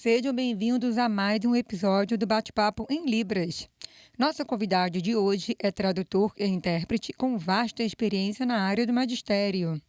Sejam bem-vindos a mais um episódio do Bate-Papo em Libras. Nossa convidada de hoje é tradutor e intérprete com vasta experiência na área do magistério.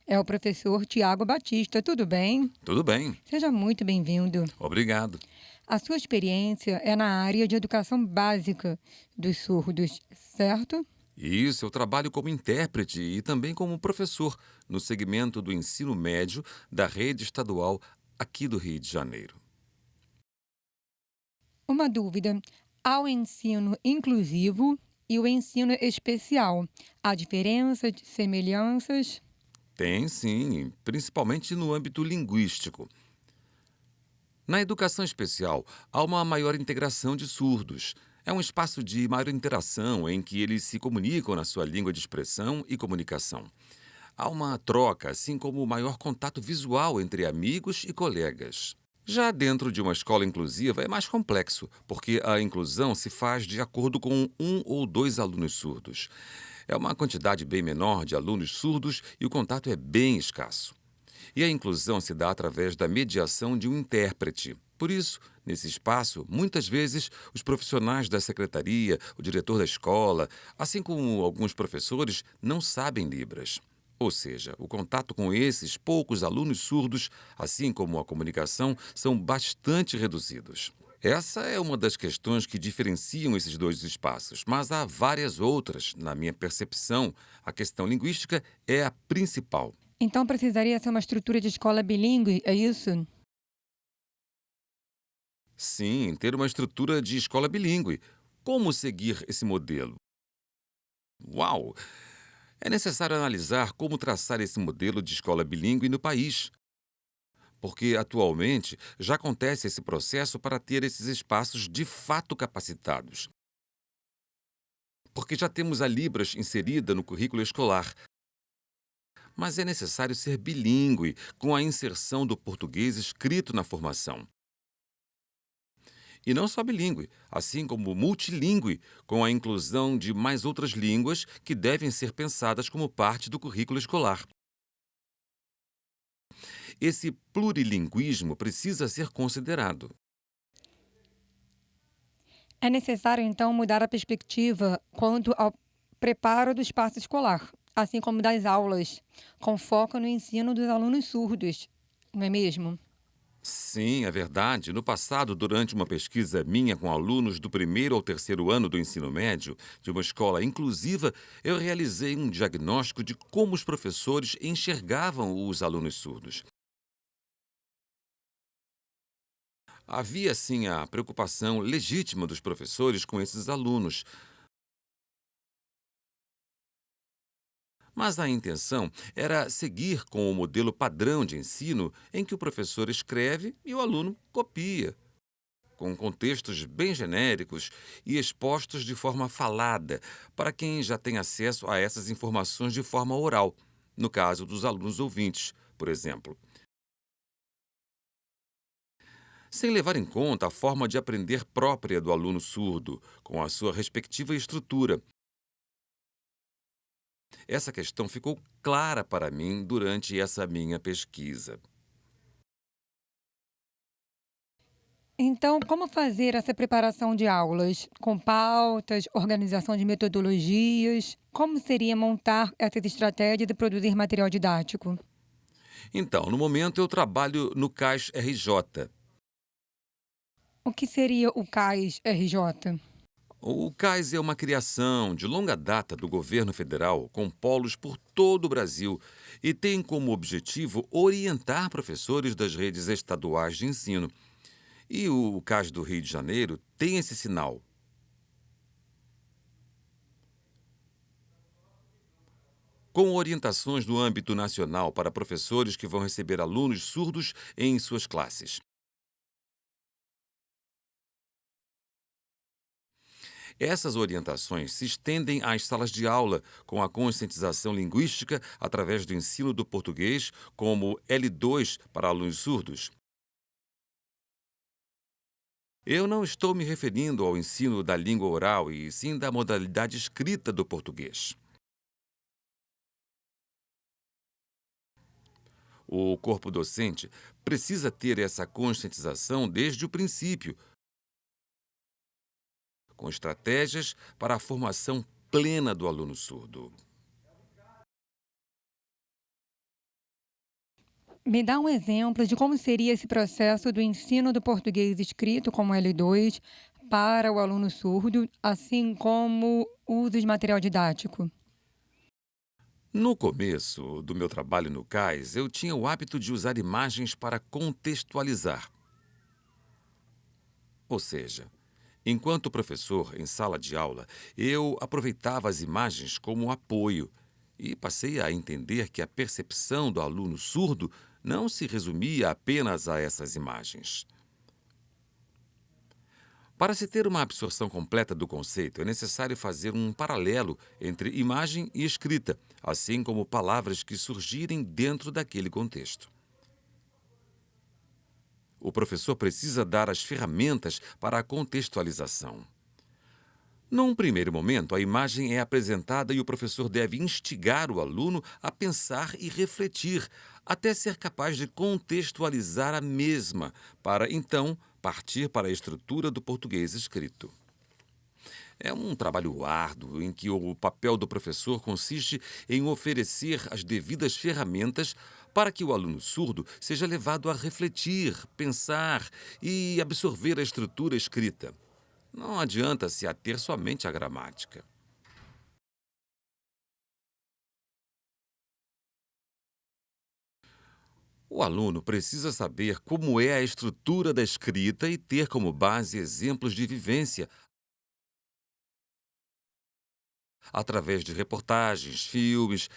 É o professor Tiago Batista. Tudo bem? Tudo bem, Seja muito bem-vindo. obrigado. A sua experiência é na área de educação básica dos surdos, certo? Isso, eu trabalho como intérprete e também como professor no segmento do ensino médio da rede estadual aqui do Rio de Janeiro. Uma dúvida: há o ensino inclusivo e o ensino especial. Há diferenças, semelhanças? Tem sim, principalmente no âmbito linguístico. Na educação especial, há uma maior integração de surdos. É um espaço de maior interação em que eles se comunicam na sua língua de expressão e comunicação. Há uma troca, assim como maior contato visual entre amigos e colegas. Já dentro de uma escola inclusiva é mais complexo, porque a inclusão se faz de acordo com um ou dois alunos surdos. É uma quantidade bem menor de alunos surdos e o contato é bem escasso. E a inclusão se dá através da mediação de um intérprete. Por isso, nesse espaço, muitas vezes, os profissionais da secretaria, o diretor da escola, assim como alguns professores, não sabem Libras. Ou seja, o contato com esses poucos alunos surdos, assim como a comunicação, são bastante reduzidos. Essa é uma das questões que diferenciam esses dois espaços, mas há várias outras. Na minha percepção, a questão linguística é a principal. Então precisaria ser uma estrutura de escola bilíngue, é isso? Sim, ter uma estrutura de escola bilíngue. Como seguir esse modelo? Uau! É necessário analisar como traçar esse modelo de escola bilíngue no país, porque atualmente já acontece esse processo para ter esses espaços de fato capacitados. Porque já temos a Libras inserida no currículo escolar, mas é necessário ser bilíngue, com a inserção do português escrito na formação. E não só bilíngue, assim como multilíngue, com a inclusão de mais outras línguas que devem ser pensadas como parte do currículo escolar. Esse plurilinguismo precisa ser considerado. É necessário, então, mudar a perspectiva quanto ao preparo do espaço escolar, assim como das aulas, com foco no ensino dos alunos surdos, não é mesmo? Sim, é verdade. No passado, durante uma pesquisa minha com alunos do primeiro ao terceiro ano do ensino médio, de uma escola inclusiva, eu realizei um diagnóstico de como os professores enxergavam os alunos surdos. Havia, sim, a preocupação legítima dos professores com esses alunos, mas a intenção era seguir com o modelo padrão de ensino em que o professor escreve e o aluno copia, com contextos bem genéricos e expostos de forma falada, para quem já tem acesso a essas informações de forma oral, no caso dos alunos ouvintes, por exemplo, sem levar em conta a forma de aprender própria do aluno surdo, com a sua respectiva estrutura. Essa questão ficou clara para mim durante essa minha pesquisa. Então, como fazer essa preparação de aulas? Com pautas, organização de metodologias? Como seria montar essas estratégias e produzir material didático? Então, no momento eu trabalho no CAIS RJ. O que seria o CAIS RJ? O CAIS é uma criação de longa data do governo federal, com polos por todo o Brasil, e tem como objetivo orientar professores das redes estaduais de ensino. E o CAIS do Rio de Janeiro tem esse sinal, com orientações no âmbito nacional para professores que vão receber alunos surdos em suas classes. Essas orientações se estendem às salas de aula, com a conscientização linguística através do ensino do português como L2 para alunos surdos. Eu não estou me referindo ao ensino da língua oral, e sim da modalidade escrita do português. O corpo docente precisa ter essa conscientização desde o princípio, com estratégias para a formação plena do aluno surdo. Me dá um exemplo de como seria esse processo do ensino do português escrito como L2 para o aluno surdo, assim como o uso de material didático. No começo do meu trabalho no CAIS, eu tinha o hábito de usar imagens para contextualizar. Ou seja, enquanto professor em sala de aula, eu aproveitava as imagens como apoio e passei a entender que a percepção do aluno surdo não se resumia apenas a essas imagens. Para se ter uma absorção completa do conceito, é necessário fazer um paralelo entre imagem e escrita, assim como palavras que surgirem dentro daquele contexto. O professor precisa dar as ferramentas para a contextualização. Num primeiro momento, a imagem é apresentada e o professor deve instigar o aluno a pensar e refletir, até ser capaz de contextualizar a mesma, para então partir para a estrutura do português escrito. É um trabalho árduo em que o papel do professor consiste em oferecer as devidas ferramentas para que o aluno surdo seja levado a refletir, pensar e absorver a estrutura escrita. Não adianta se ater somente à gramática. O aluno precisa saber como é a estrutura da escrita e ter como base exemplos de vivência através de reportagens, filmes.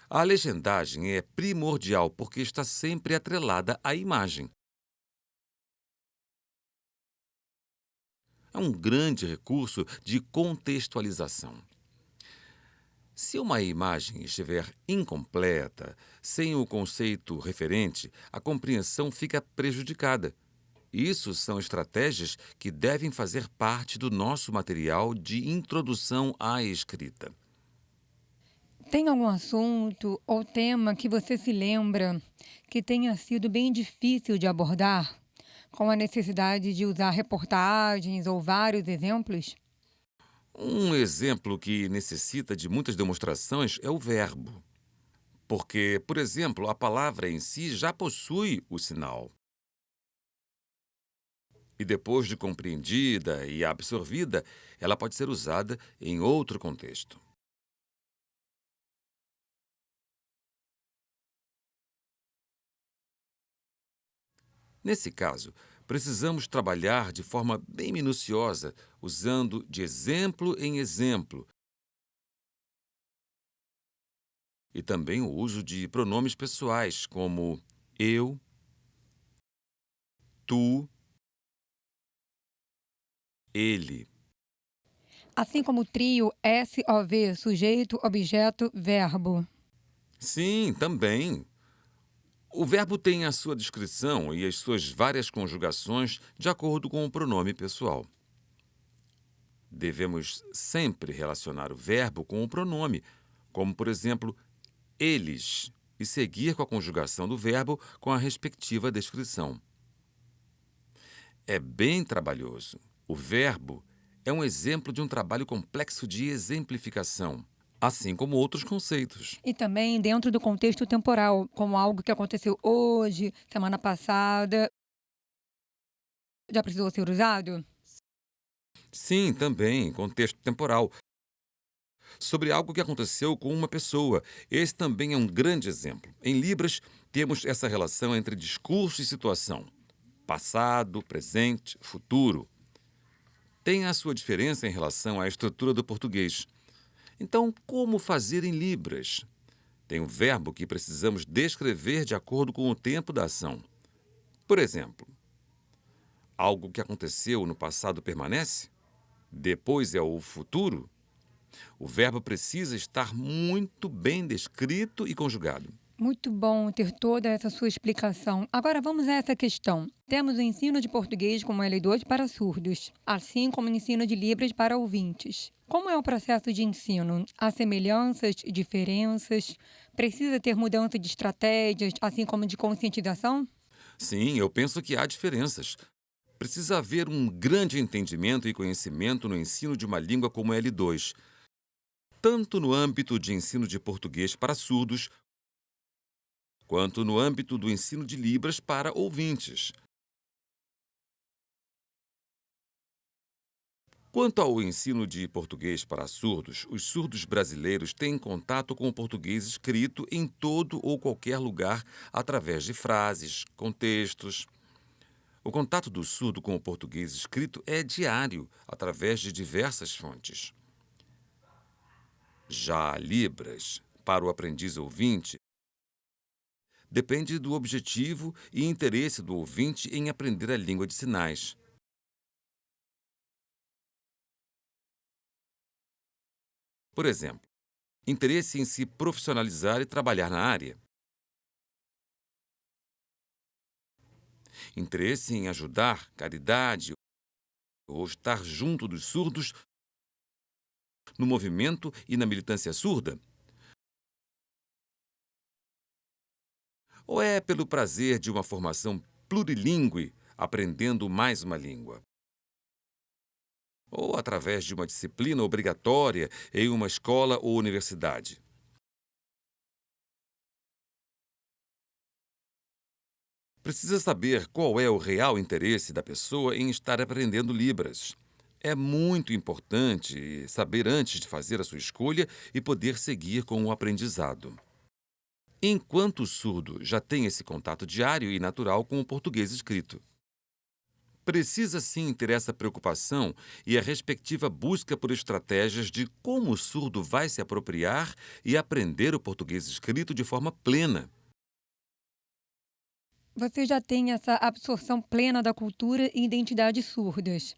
A legendagem é primordial porque está sempre atrelada à imagem. É um grande recurso de contextualização. Se uma imagem estiver incompleta, sem o conceito referente, a compreensão fica prejudicada. Isso são estratégias que devem fazer parte do nosso material de introdução à escrita. Tem algum assunto ou tema que você se lembra que tenha sido bem difícil de abordar, com a necessidade de usar reportagens ou vários exemplos? Um exemplo que necessita de muitas demonstrações é o verbo, porque, por exemplo, a palavra em si já possui o sinal. E depois de compreendida e absorvida, ela pode ser usada em outro contexto. Nesse caso, precisamos trabalhar de forma bem minuciosa, usando de exemplo em exemplo, e também o uso de pronomes pessoais, como eu, tu, ele. Assim como o trio SOV, sujeito, objeto, verbo. Sim, também. O verbo tem a sua descrição e as suas várias conjugações de acordo com o pronome pessoal. Devemos sempre relacionar o verbo com o pronome, como, por exemplo, eles, e seguir com a conjugação do verbo com a respectiva descrição. É bem trabalhoso. O verbo é um exemplo de um trabalho complexo de exemplificação, assim como outros conceitos. E também dentro do contexto temporal, como algo que aconteceu hoje, semana passada, já precisou ser usado? Sim, também, em contexto temporal, sobre algo que aconteceu com uma pessoa. Esse também é um grande exemplo. Em Libras, temos essa relação entre discurso e situação. Passado, presente, futuro. Tem a sua diferença em relação à estrutura do português. Então, como fazer em Libras? Tem um verbo que precisamos descrever de acordo com o tempo da ação. Por exemplo, algo que aconteceu no passado permanece? Depois é o futuro? O verbo precisa estar muito bem descrito e conjugado. Muito bom ter toda essa sua explicação. Agora vamos a essa questão. Temos o ensino de português como L2 para surdos, assim como o ensino de Libras para ouvintes. Como é o processo de ensino? Há semelhanças e diferenças? Precisa ter mudança de estratégias, assim como de conscientização? Sim, eu penso que há diferenças. Precisa haver um grande entendimento e conhecimento no ensino de uma língua como L2, tanto no âmbito de ensino de português para surdos, quanto no âmbito do ensino de Libras para ouvintes. Quanto ao ensino de português para surdos, os surdos brasileiros têm contato com o português escrito em todo ou qualquer lugar através de frases, contextos. O contato do surdo com o português escrito é diário, através de diversas fontes. Já Libras, para o aprendiz ouvinte, depende do objetivo e interesse do ouvinte em aprender a língua de sinais. Por exemplo, interesse em se profissionalizar e trabalhar na área, interesse em ajudar, caridade ou estar junto dos surdos no movimento e na militância surda, ou é pelo prazer de uma formação plurilíngue aprendendo mais uma língua, ou através de uma disciplina obrigatória em uma escola ou universidade. Precisa saber qual é o real interesse da pessoa em estar aprendendo Libras. É muito importante saber antes de fazer a sua escolha e poder seguir com o aprendizado. Enquanto o surdo já tem esse contato diário e natural com o português escrito. Precisa sim ter essa preocupação e a respectiva busca por estratégias de como o surdo vai se apropriar e aprender o português escrito de forma plena. Você já tem essa absorção plena da cultura e identidade surdas,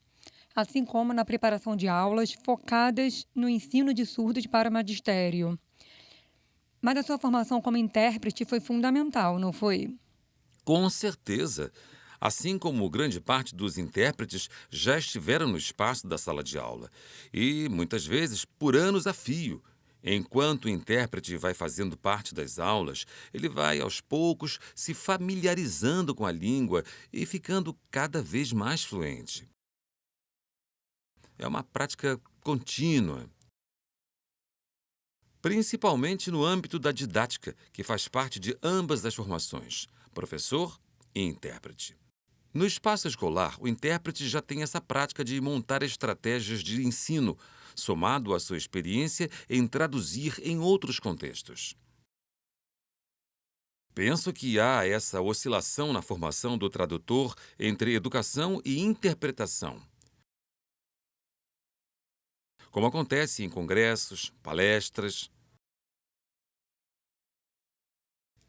assim como na preparação de aulas focadas no ensino de surdos para o magistério. Mas a sua formação como intérprete foi fundamental, não foi? Com certeza. Assim como grande parte dos intérpretes já estiveram no espaço da sala de aula, e muitas vezes por anos a fio. Enquanto o intérprete vai fazendo parte das aulas, ele vai aos poucos se familiarizando com a língua e ficando cada vez mais fluente. É uma prática contínua, principalmente no âmbito da didática, que faz parte de ambas as formações, professor e intérprete. No espaço escolar, o intérprete já tem essa prática de montar estratégias de ensino, somado à sua experiência em traduzir em outros contextos. Penso que há essa oscilação na formação do tradutor entre educação e interpretação, como acontece em congressos, palestras.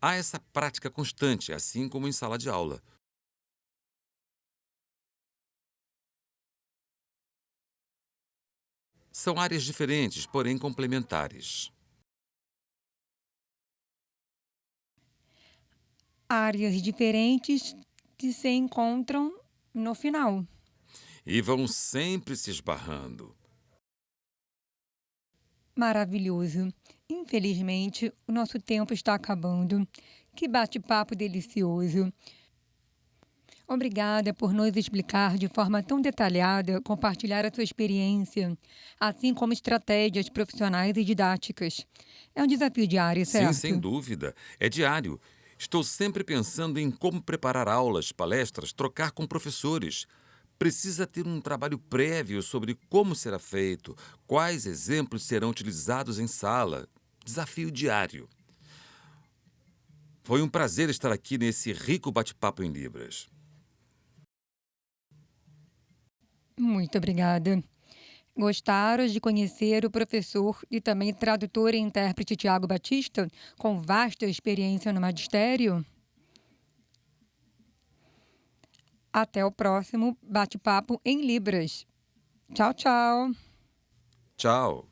Há essa prática constante, assim como em sala de aula. São áreas diferentes, porém complementares. Áreas diferentes que se encontram no final. E vão sempre se esbarrando. Maravilhoso. Infelizmente, o nosso tempo está acabando. Que bate-papo delicioso. Obrigada por nos explicar de forma tão detalhada, compartilhar a sua experiência, assim como estratégias profissionais e didáticas. É um desafio diário, Sim, sem certo? dúvida. É diário. Estou sempre pensando em como preparar aulas, palestras, trocar com professores. Precisa ter um trabalho prévio sobre como será feito, quais exemplos serão utilizados em sala. Desafio diário. Foi um prazer estar aqui nesse rico bate-papo em Libras. Muito obrigada. Gostaram de conhecer o professor e também tradutor e intérprete Tiago Batista, com vasta experiência no magistério? Até o próximo bate-papo em Libras. Tchau, tchau. Tchau.